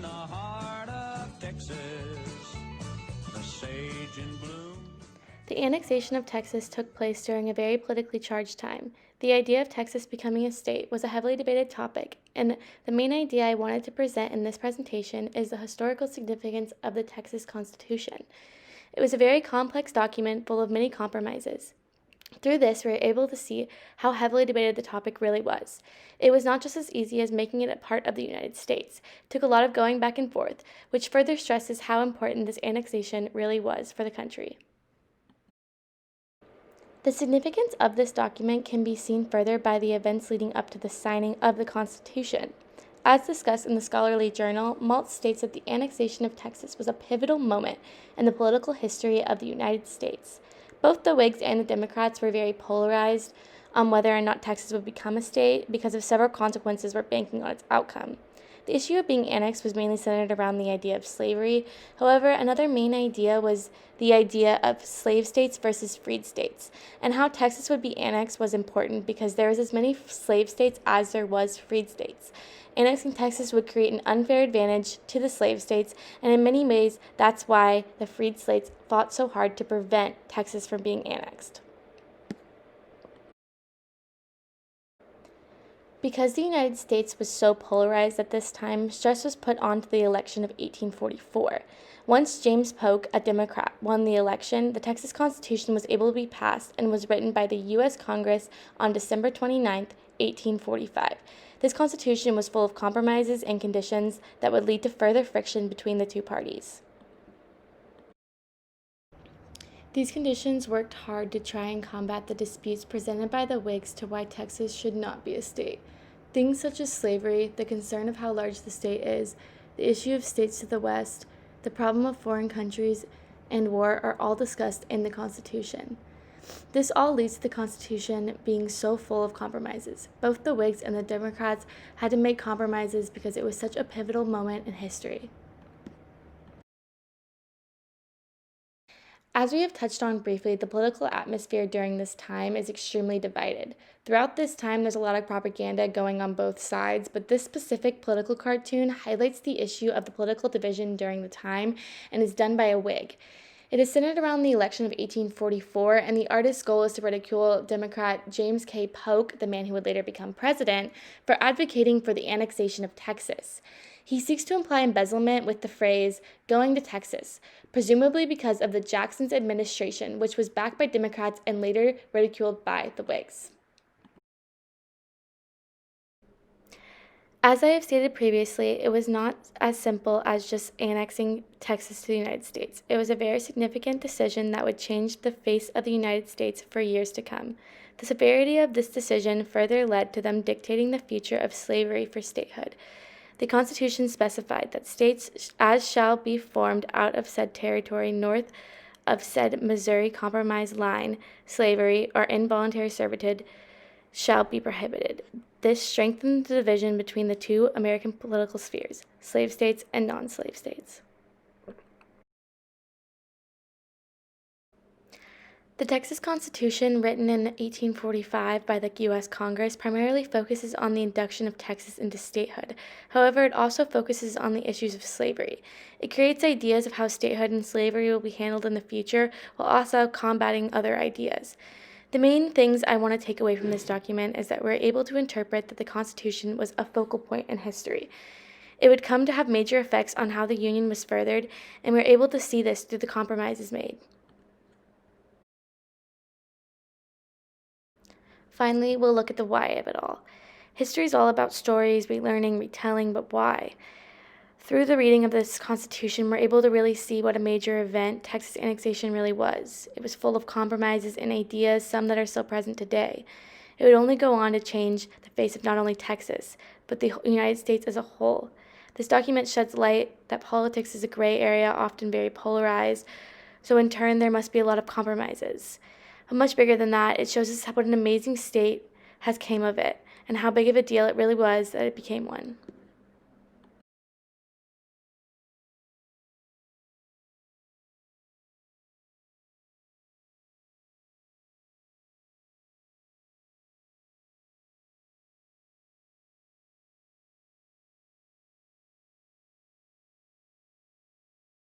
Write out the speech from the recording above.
the heart of Texas, the sage in bloom. The annexation of Texas took place during a very politically charged time. The idea of Texas becoming a state was a heavily debated topic, and the main idea I wanted to present in this presentation is the historical significance of the Texas Constitution. It was a very complex document full of many compromises. Through this, we were able to see how heavily debated the topic really was. It was not just as easy as making it a part of the United States. It took a lot of going back and forth, which further stresses how important this annexation really was for the country. The significance of this document can be seen further by the events leading up to the signing of the Constitution. As discussed in the Scholarly Journal, Maltz states that the annexation of Texas was a pivotal moment in the political history of the United States. Both the Whigs and the Democrats were very polarized on whether or not Texas would become a state because of several consequences were banking on its outcome. The issue of being annexed was mainly centered around the idea of slavery. However, another main idea was the idea of slave states versus freed states, and how Texas would be annexed was important because there was as many slave states as there was freed states. Annexing Texas would create an unfair advantage to the slave states, and in many ways, that's why the freed states fought so hard to prevent Texas from being annexed. Because the United States was so polarized at this time, stress was put onto the election of 1844. Once James Polk, a Democrat, won the election, the Texas Constitution was able to be passed and was written by the U.S. Congress on December 29, 1845. This Constitution was full of compromises and conditions that would lead to further friction between the two parties. These conditions worked hard to try and combat the disputes presented by the Whigs to why Texas should not be a state. Things such as slavery, the concern of how large the state is, the issue of states to the west, the problem of foreign countries, and war are all discussed in the Constitution. This all leads to the Constitution being so full of compromises. Both the Whigs and the Democrats had to make compromises because it was such a pivotal moment in history. As we have touched on briefly, the political atmosphere during this time is extremely divided. Throughout this time, there's a lot of propaganda going on both sides, but this specific political cartoon highlights the issue of the political division during the time and is done by a Whig. It is centered around the election of 1844, and the artist's goal is to ridicule Democrat James K. Polk, the man who would later become president, for advocating for the annexation of Texas. He seeks to imply embezzlement with the phrase, "going to Texas," presumably because of the Jackson's administration, which was backed by Democrats and later ridiculed by the Whigs. As I have stated previously, it was not as simple as just annexing Texas to the United States. It was a very significant decision that would change the face of the United States for years to come. The severity of this decision further led to them dictating the future of slavery for statehood. The Constitution specified that states as shall be formed out of said territory north of said Missouri Compromise line, slavery or involuntary servitude shall be prohibited. This strengthened the division between the two American political spheres, slave states and non-slave states. The Texas Constitution, written in 1845 by the U.S. Congress, primarily focuses on the induction of Texas into statehood. However, it also focuses on the issues of slavery. It creates ideas of how statehood and slavery will be handled in the future, while also combating other ideas. The main things I want to take away from this document is that we're able to interpret that the Constitution was a focal point in history. It would come to have major effects on how the Union was furthered, and we're able to see this through the compromises made. Finally, we'll look at the why of it all. History is all about stories, relearning, retelling, but why? Through the reading of this Constitution, we're able to really see what a major event Texas annexation really was. It was full of compromises and ideas, some that are still present today. It would only go on to change the face of not only Texas, but the United States as a whole. This document sheds light that politics is a gray area, often very polarized, so in turn there must be a lot of compromises. But much bigger than that, it shows us what an amazing state has came of it, and how big of a deal it really was that it became one.